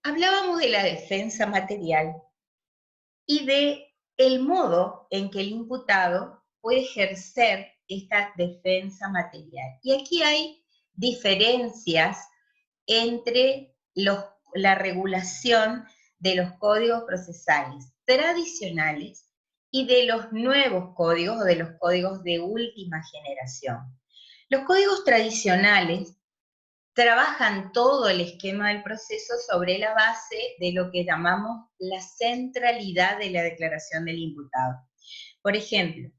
Hablábamos de la defensa material y de el modo en que el imputado puede ejercer esta defensa material. Y aquí hay diferencias entre la regulación de los códigos procesales tradicionales y de los nuevos códigos o de los códigos de última generación. Los códigos tradicionales trabajan todo el esquema del proceso sobre la base de lo que llamamos la centralidad de la declaración del imputado. Por ejemplo,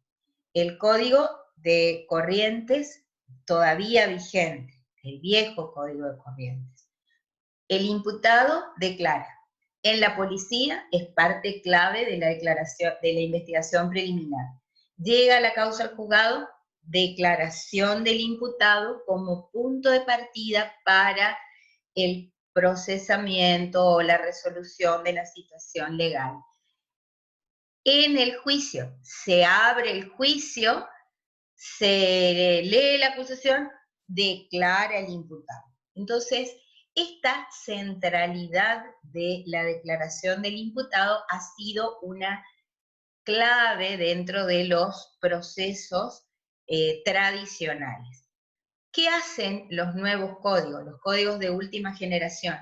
el código de corrientes todavía vigente, el viejo código de corrientes. El imputado declara. En la policía es parte clave de la declaración, de la investigación preliminar. Llega la causa al juzgado, declaración del imputado como punto de partida para el procesamiento o la resolución de la situación legal. En el juicio, se abre el juicio, se lee la acusación, declara el imputado. Entonces, esta centralidad de la declaración del imputado ha sido una clave dentro de los procesos tradicionales. ¿Qué hacen los nuevos códigos, los códigos de última generación?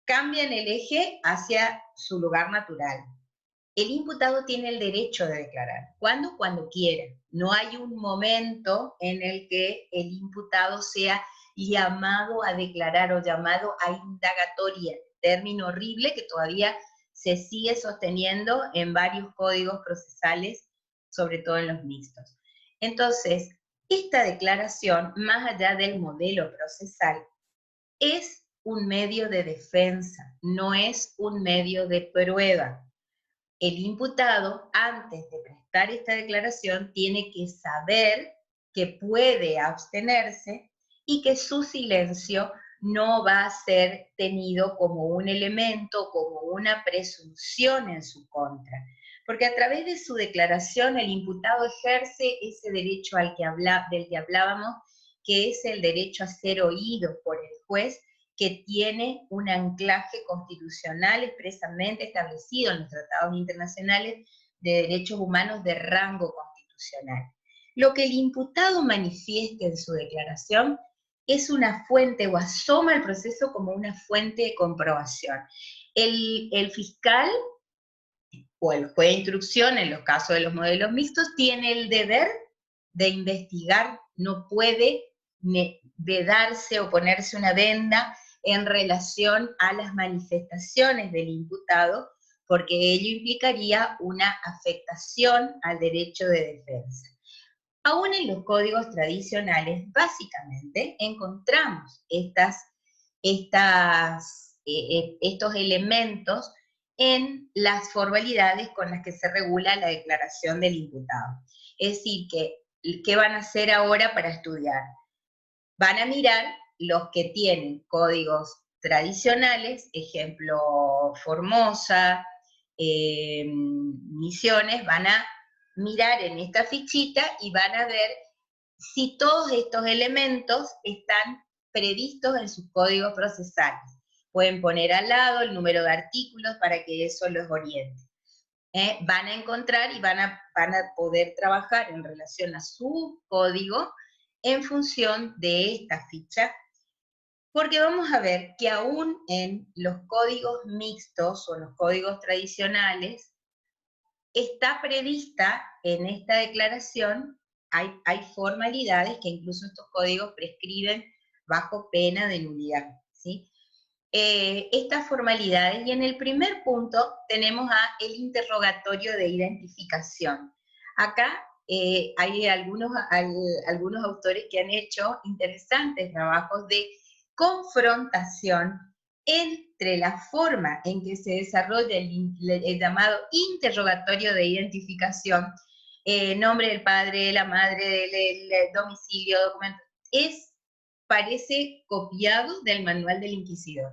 Cambian el eje hacia su lugar natural. El imputado tiene el derecho de declarar. ¿Cuándo? Cuando quiera. No hay un momento en el que el imputado sea llamado a declarar o llamado a indagatoria, término horrible que todavía se sigue sosteniendo en varios códigos procesales, sobre todo en los mixtos. Entonces, esta declaración, más allá del modelo procesal, es un medio de defensa, no es un medio de prueba. El imputado, antes de prestar esta declaración, tiene que saber que puede abstenerse y que su silencio no va a ser tenido como un elemento, como una presunción en su contra. Porque a través de su declaración el imputado ejerce ese derecho del que hablábamos, que es el derecho a ser oído por el juez, que tiene un anclaje constitucional expresamente establecido en los tratados internacionales de derechos humanos de rango constitucional. Lo que el imputado manifieste en su declaración es una fuente o asoma el proceso como una fuente de comprobación. El fiscal o el juez de instrucción, en los casos de los modelos mixtos, tiene el deber de investigar, no puede vedarse o ponerse una venda en relación a las manifestaciones del imputado, porque ello implicaría una afectación al derecho de defensa. Aún en los códigos tradicionales, básicamente, encontramos estos elementos en las formalidades con las que se regula la declaración del imputado. Es decir, ¿qué van a hacer ahora para estudiar? Van a mirar los que tienen códigos tradicionales, ejemplo Formosa, Misiones, van a mirar en esta fichita y van a ver si todos estos elementos están previstos en sus códigos procesales. Pueden poner al lado el número de artículos para que eso los oriente. Van a encontrar y van a poder trabajar en relación a su código en función de esta ficha, porque vamos a ver que aún en los códigos mixtos o los códigos tradicionales, está prevista en esta declaración, hay formalidades que incluso estos códigos prescriben bajo pena de nulidad, ¿sí? Estas formalidades, y en el primer punto tenemos el interrogatorio de identificación. Acá hay algunos autores que han hecho interesantes trabajos de confrontación entre la forma en que se desarrolla el llamado interrogatorio de identificación, nombre del padre, la madre, el domicilio, documento, parece copiado del manual del inquisidor.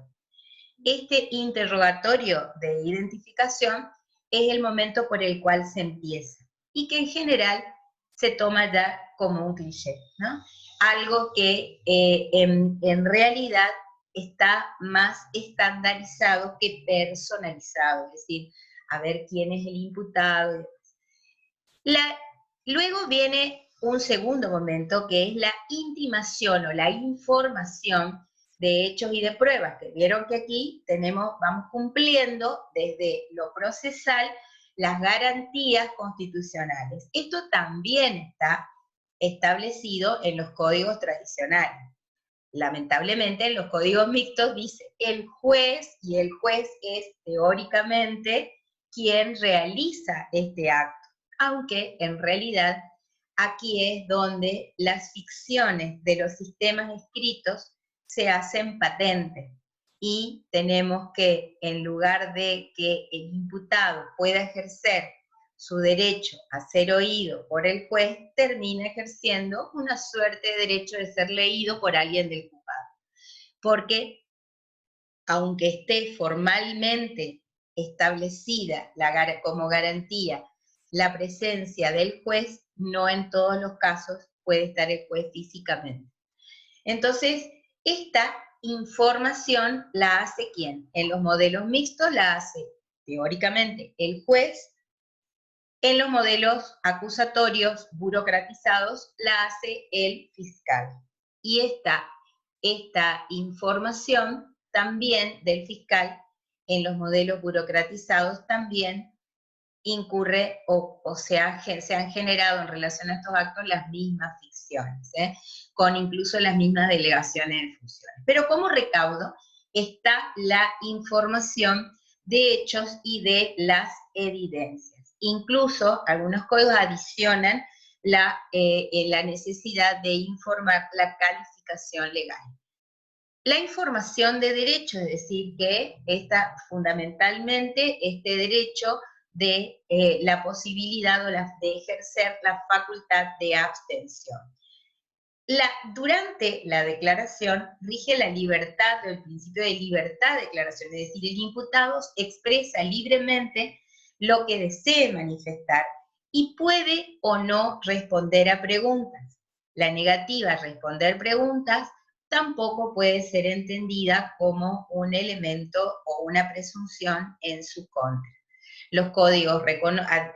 Este interrogatorio de identificación es el momento por el cual se empieza y que en general se toma ya como un cliché, ¿no? Algo que en realidad está más estandarizado que personalizado, es decir, a ver quién es el imputado. Luego viene un segundo momento, que es la intimación o la información de hechos y de pruebas, que vieron que aquí vamos cumpliendo desde lo procesal las garantías constitucionales. Esto también está establecido en los códigos tradicionales. Lamentablemente en los códigos mixtos dice el juez, y el juez es teóricamente quien realiza este acto, aunque en realidad aquí es donde las ficciones de los sistemas escritos se hacen patentes, y tenemos que, en lugar de que el imputado pueda ejercer su derecho a ser oído por el juez, termina ejerciendo una suerte de derecho de ser leído por alguien del juzgado. Porque, aunque esté formalmente establecida como garantía la presencia del juez, no en todos los casos puede estar el juez físicamente. Entonces, esta información la hace ¿quién? En los modelos mixtos la hace, teóricamente, el juez. En los modelos acusatorios burocratizados la hace el fiscal. Y esta información también del fiscal en los modelos burocratizados también incurre o se han generado en relación a estos actos las mismas ficciones, con incluso las mismas delegaciones de funciones. Pero como recaudo está la información de hechos y de las evidencias. Incluso algunos códigos adicionan la necesidad de informar la calificación legal. La información de derecho, es decir, que fundamentalmente este derecho de la posibilidad de ejercer la facultad de abstención. Durante la declaración rige la libertad, el principio de libertad de declaración, es decir, el imputado expresa libremente lo que desee manifestar y puede o no responder a preguntas. La negativa a responder preguntas tampoco puede ser entendida como un elemento o una presunción en su contra. Los códigos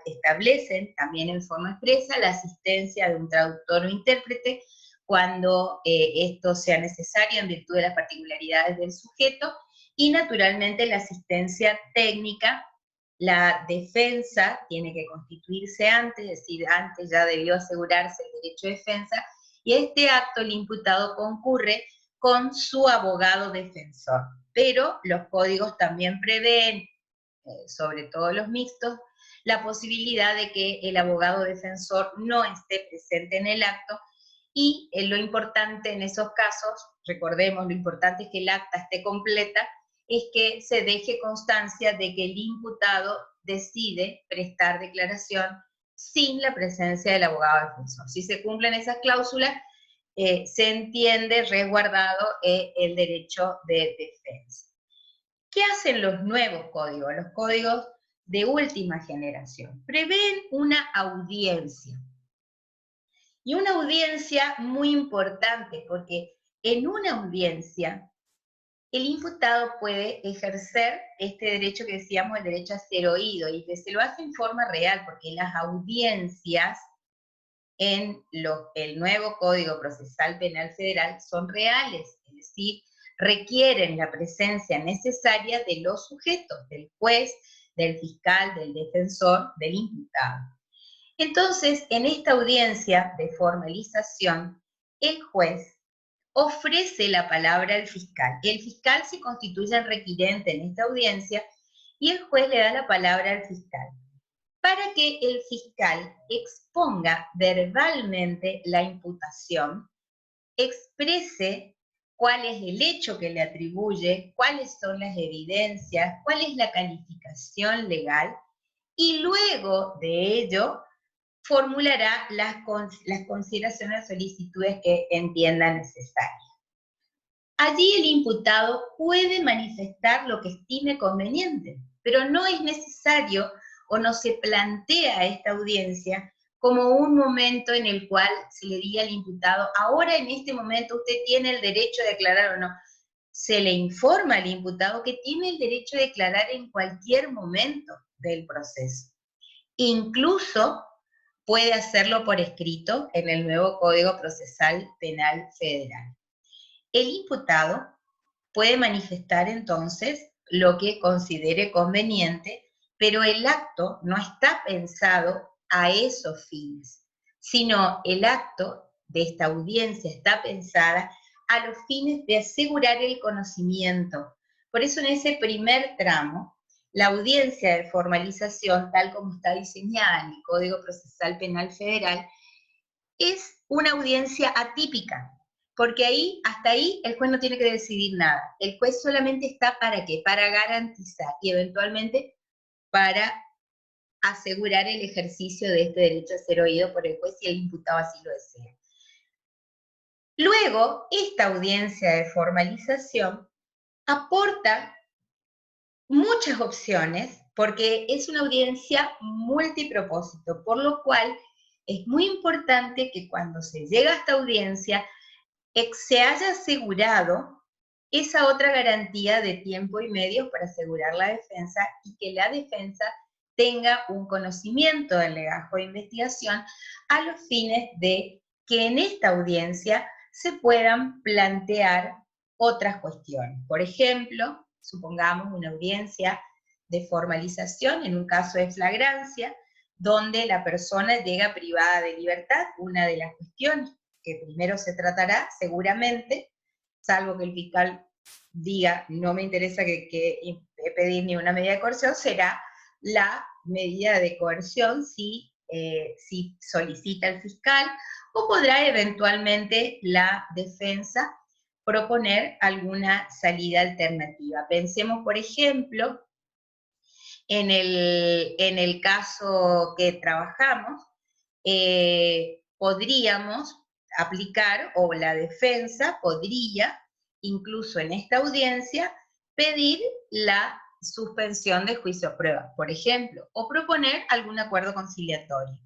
establecen también en forma expresa la asistencia de un traductor o intérprete cuando esto sea necesario en virtud de las particularidades del sujeto, y naturalmente la asistencia técnica. La defensa tiene que constituirse antes, es decir, antes ya debió asegurarse el derecho de defensa, y a este acto el imputado concurre con su abogado defensor. Pero los códigos también prevén, sobre todo los mixtos, la posibilidad de que el abogado defensor no esté presente en el acto, y lo importante en esos casos, recordemos, lo importante es que el acta esté completa, es que se deje constancia de que el imputado decide prestar declaración sin la presencia del abogado defensor. Si se cumplen esas cláusulas, se entiende resguardado el derecho de defensa. ¿Qué hacen los nuevos códigos? Los códigos de última generación prevén una audiencia. Y una audiencia muy importante, porque en una audiencia el imputado puede ejercer este derecho que decíamos, el derecho a ser oído, y que se lo hace en forma real, porque las audiencias en el nuevo Código Procesal Penal Federal son reales, es decir, requieren la presencia necesaria de los sujetos, del juez, del fiscal, del defensor, del imputado. Entonces, en esta audiencia de formalización, el juez ofrece la palabra al fiscal. El fiscal se constituye el requirente en esta audiencia y el juez le da la palabra al fiscal, para que el fiscal exponga verbalmente la imputación, exprese cuál es el hecho que le atribuye, cuáles son las evidencias, cuál es la calificación legal, y luego de ello formulará las consideraciones o solicitudes que entienda necesarias. Allí el imputado puede manifestar lo que estime conveniente, pero no es necesario o no se plantea esta audiencia como un momento en el cual se le diga al imputado, ahora en este momento usted tiene el derecho de declarar o no. se le informa al imputado que tiene el derecho de declarar en cualquier momento del proceso. Incluso puede hacerlo por escrito en el nuevo Código Procesal Penal Federal. El imputado puede manifestar entonces lo que considere conveniente, pero el acto no está pensado a esos fines, sino el acto de esta audiencia está pensada a los fines de asegurar el conocimiento. Por eso en ese primer tramo, la audiencia de formalización, tal como está diseñada en el Código Procesal Penal Federal, es una audiencia atípica, porque ahí, hasta ahí, el juez no tiene que decidir nada. El juez solamente está ¿para qué? Para garantizar y eventualmente para asegurar el ejercicio de este derecho a ser oído por el juez si el imputado así lo desea. Luego, esta audiencia de formalización aporta muchas opciones porque es una audiencia multipropósito, por lo cual es muy importante que cuando se llega a esta audiencia se haya asegurado esa otra garantía de tiempo y medios para asegurar la defensa y que la defensa tenga un conocimiento del legajo de investigación a los fines de que en esta audiencia se puedan plantear otras cuestiones. Por ejemplo, supongamos una audiencia de formalización en un caso de flagrancia, donde la persona llega privada de libertad. Una de las cuestiones que primero se tratará, seguramente, salvo que el fiscal diga no me interesa que pedir ni una medida de coerción, será la medida de coerción si solicita el fiscal, o podrá eventualmente la defensa proponer alguna salida alternativa. Pensemos, por ejemplo, en el caso que trabajamos, podríamos aplicar, o la defensa podría, incluso en esta audiencia, pedir la suspensión de juicio a prueba, por ejemplo, o proponer algún acuerdo conciliatorio.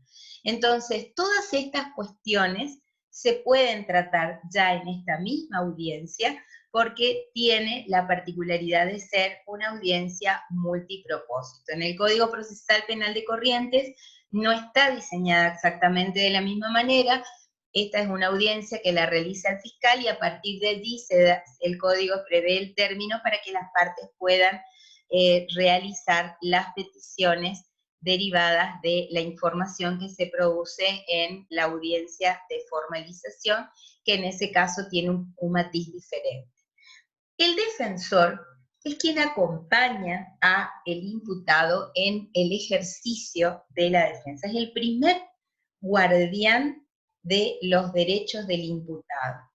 Entonces, todas estas cuestiones se pueden tratar ya en esta misma audiencia, porque tiene la particularidad de ser una audiencia multipropósito. En el Código Procesal Penal de Corrientes no está diseñada exactamente de la misma manera. Esta es una audiencia que la realiza el fiscal y a partir de allí el Código prevé el término para que las partes puedan realizar las peticiones derivadas de la información que se produce en la audiencia de formalización, que en ese caso tiene un matiz diferente. El defensor es quien acompaña al imputado en el ejercicio de la defensa. Es el primer guardián de los derechos del imputado.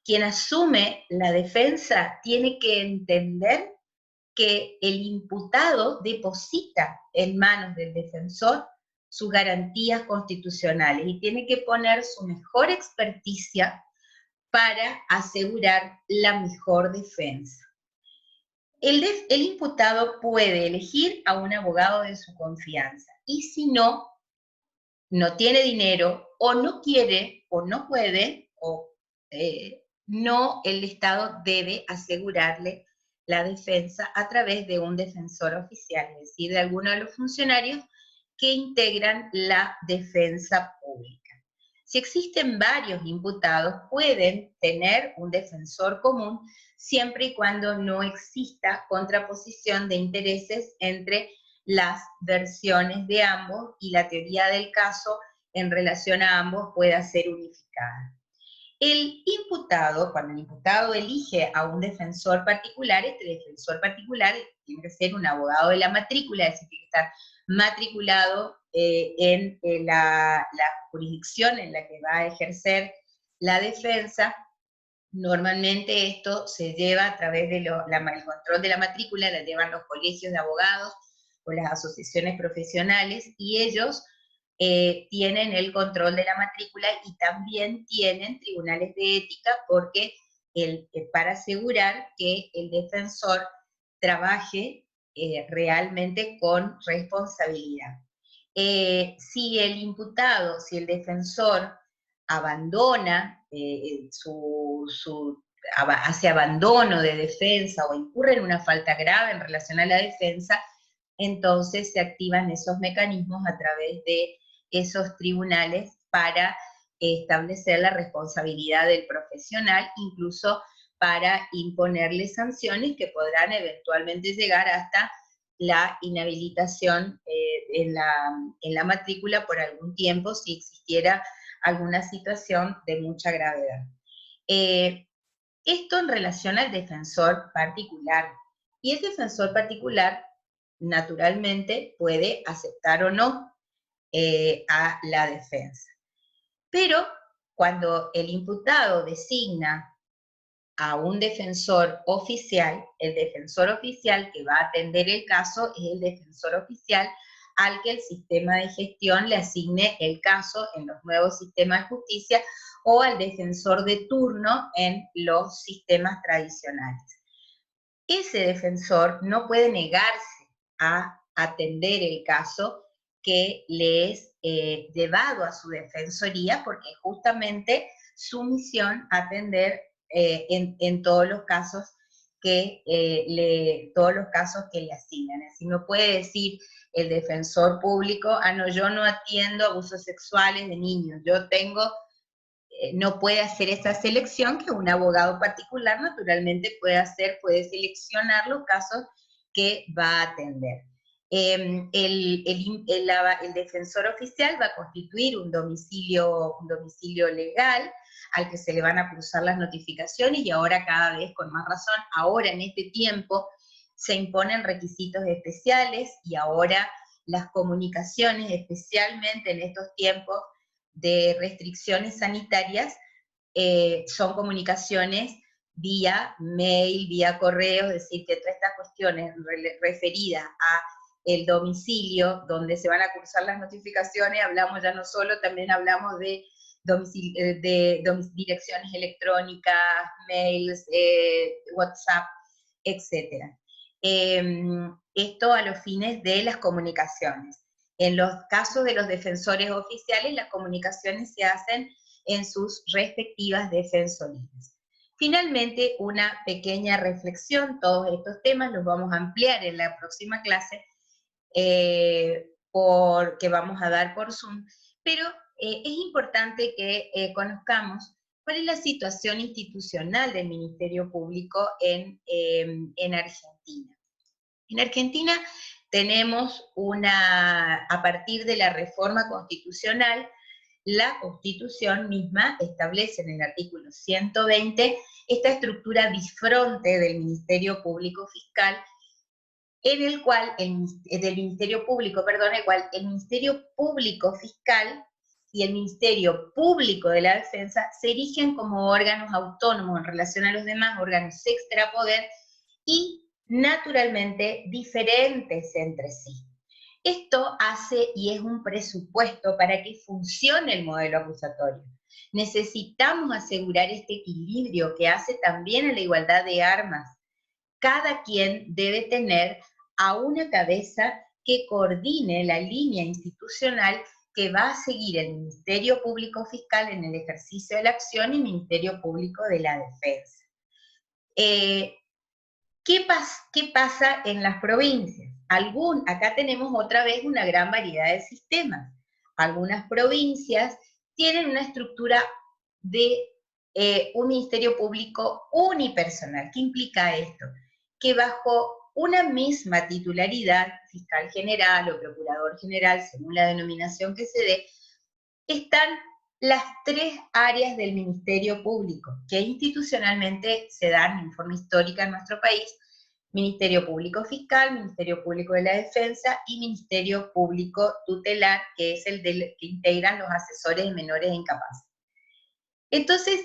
Quien asume la defensa tiene que entender que el imputado deposita en manos del defensor sus garantías constitucionales y tiene que poner su mejor experticia para asegurar la mejor defensa. El imputado puede elegir a un abogado de su confianza y si no tiene dinero o no quiere o no puede, no, el Estado debe asegurarle la defensa a través de un defensor oficial, es decir, de alguno de los funcionarios que integran la defensa pública. Si existen varios imputados, pueden tener un defensor común siempre y cuando no exista contraposición de intereses entre las versiones de ambos y la teoría del caso en relación a ambos pueda ser unificada. El imputado, cuando el imputado elige a un defensor particular, este defensor particular tiene que ser un abogado de la matrícula, es decir, tiene que estar matriculado en la jurisdicción en la que va a ejercer la defensa. Normalmente esto se lleva a través del control de la matrícula, la llevan los colegios de abogados o las asociaciones profesionales, y ellos tienen el control de la matrícula y también tienen tribunales de ética porque para asegurar que el defensor trabaje realmente con responsabilidad. Si el imputado, si el defensor abandona su hace abandono de defensa o incurre en una falta grave en relación a la defensa, entonces se activan esos mecanismos a través de esos tribunales para establecer la responsabilidad del profesional, incluso para imponerle sanciones que podrán eventualmente llegar hasta la inhabilitación en la matrícula por algún tiempo si existiera alguna situación de mucha gravedad. Esto en relación al defensor particular. Y el defensor particular, naturalmente, puede aceptar o no a la defensa. Pero cuando el imputado designa a un defensor oficial, el defensor oficial que va a atender el caso es el defensor oficial al que el sistema de gestión le asigne el caso en los nuevos sistemas de justicia o al defensor de turno en los sistemas tradicionales. Ese defensor no puede negarse a atender el caso que le es llevado a su defensoría, porque es justamente su misión atender en todos los casos que le asignan. Así no puede decir el defensor público, no, yo no atiendo abusos sexuales de niños, yo tengo, no puede hacer esa selección que un abogado particular naturalmente puede hacer, puede seleccionar los casos que va a atender. El defensor oficial va a constituir un domicilio legal al que se le van a cruzar las notificaciones, y ahora cada vez con más razón, ahora en este tiempo se imponen requisitos especiales, y ahora las comunicaciones, especialmente en estos tiempos de restricciones sanitarias, son comunicaciones vía mail, vía correo, es decir, que todas estas cuestiones referidas a el domicilio donde se van a cursar las notificaciones, hablamos ya no solo, también hablamos de direcciones electrónicas, mails, WhatsApp, etc. Esto a los fines de las comunicaciones. En los casos de los defensores oficiales, las comunicaciones se hacen en sus respectivas defensorías. Finalmente, una pequeña reflexión, todos estos temas los vamos a ampliar en la próxima clase, que vamos a dar por Zoom, pero es importante que conozcamos cuál es la situación institucional del Ministerio Público en Argentina. En Argentina tenemos a partir de la reforma constitucional, la Constitución misma establece en el artículo 120 esta estructura bifronte del Ministerio Público Fiscal, en el cual, del Ministerio Público, perdón, el cual el Ministerio Público Fiscal y el Ministerio Público de la Defensa se erigen como órganos autónomos en relación a los demás órganos extrapoder y naturalmente diferentes entre sí. Esto hace y es un presupuesto para que funcione el modelo acusatorio. Necesitamos asegurar este equilibrio que hace también a la igualdad de armas. Cada quien debe tener a una cabeza que coordine la línea institucional que va a seguir el Ministerio Público Fiscal en el ejercicio de la acción y el Ministerio Público de la Defensa. ¿Qué pasa en las provincias? Acá tenemos otra vez una gran variedad de sistemas. Algunas provincias tienen una estructura de un Ministerio Público unipersonal. ¿Qué implica esto? Que bajo una misma titularidad, fiscal general o procurador general, según la denominación que se dé, están las tres áreas del Ministerio Público, que institucionalmente se dan en forma histórica en nuestro país: Ministerio Público Fiscal, Ministerio Público de la Defensa y Ministerio Público Tutelar, que es el que integran los asesores de menores incapaces. Entonces,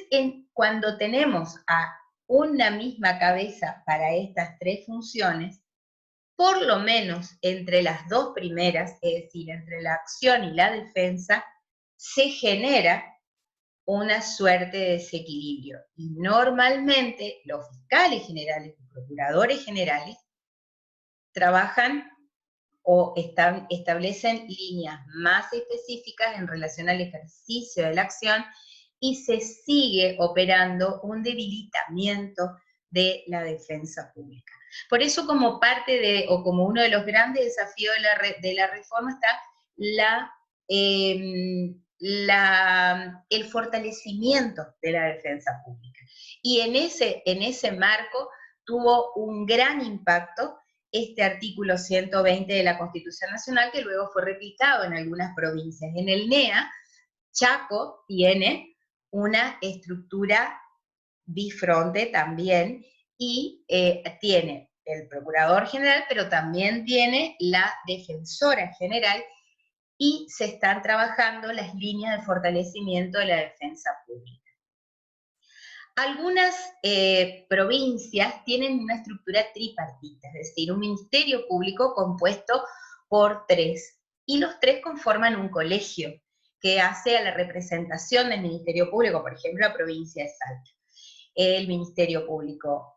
cuando tenemos a una misma cabeza para estas tres funciones, por lo menos entre las dos primeras, es decir, entre la acción y la defensa, se genera una suerte de desequilibrio. Y normalmente los fiscales generales, los procuradores generales, trabajan o establecen líneas más específicas en relación al ejercicio de la acción y se sigue operando un debilitamiento de la defensa pública. Por eso, como parte de, o como uno de los grandes desafíos de la reforma, está el fortalecimiento de la defensa pública. Y en ese marco tuvo un gran impacto este artículo 120 de la Constitución Nacional, que luego fue replicado en algunas provincias. En el NEA, Chaco tiene una estructura bifronte también, y tiene el Procurador General, pero también tiene la Defensora General, y se están trabajando las líneas de fortalecimiento de la defensa pública. Algunas provincias tienen una estructura tripartita, es decir, un ministerio público compuesto por 3, y los 3 conforman un colegio que hace a la representación del Ministerio Público, por ejemplo, la provincia de Salta. El Ministerio Público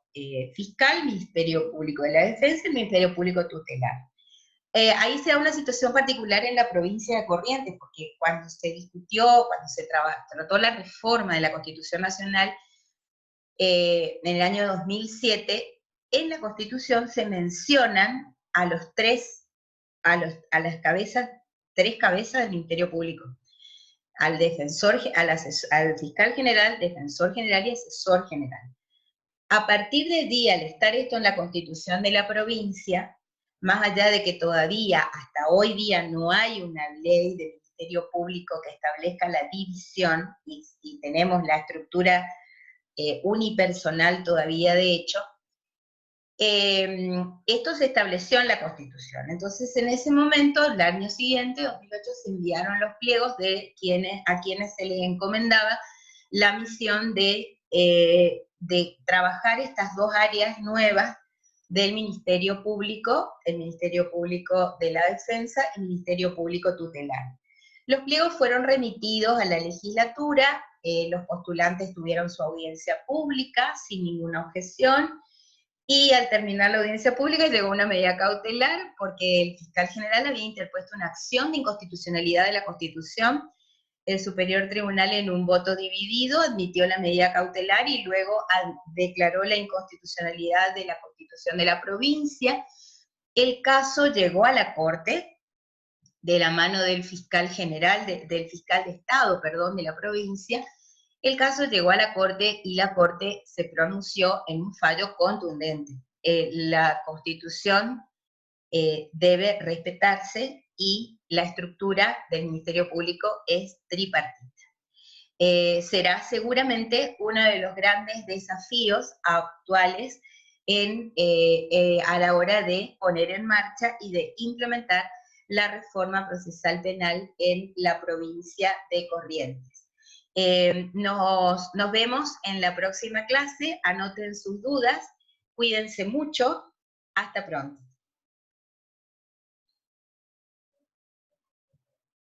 Fiscal, el Ministerio Público de la Defensa y el Ministerio Público Tutelar. Ahí se da una situación particular en la provincia de Corrientes, porque cuando se discutió, cuando se trató la reforma de la Constitución Nacional, en el año 2007, en la Constitución se mencionan a los 3, a las cabezas, 3 cabezas del Ministerio Público: al defensor, al fiscal general, defensor general y asesor general. A partir de día, al estar esto en la Constitución de la provincia, más allá de que todavía, hasta hoy día, no hay una ley del Ministerio Público que establezca la división, y tenemos la estructura unipersonal todavía de hecho, esto se estableció en la Constitución. Entonces, en ese momento, el año siguiente, 2008, se enviaron los pliegos a quienes se les encomendaba la misión de trabajar estas 2 áreas nuevas del Ministerio Público, el Ministerio Público de la Defensa y el Ministerio Público Tutelar. Los pliegos fueron remitidos a la legislatura, los postulantes tuvieron su audiencia pública sin ninguna objeción, y al terminar la audiencia pública llegó una medida cautelar porque el fiscal general había interpuesto una acción de inconstitucionalidad de la Constitución. El Superior Tribunal, en un voto dividido, admitió la medida cautelar y luego declaró la inconstitucionalidad de la Constitución de la provincia. El caso llegó a la Corte de la mano del fiscal general, del fiscal de Estado, perdón, de la provincia. El caso llegó a la Corte y la Corte se pronunció en un fallo contundente. La Constitución debe respetarse y la estructura del Ministerio Público es tripartita. Será seguramente uno de los grandes desafíos actuales a la hora de poner en marcha y de implementar la reforma procesal penal en la provincia de Corrientes. Nos vemos en la próxima clase, anoten sus dudas, cuídense mucho, hasta pronto.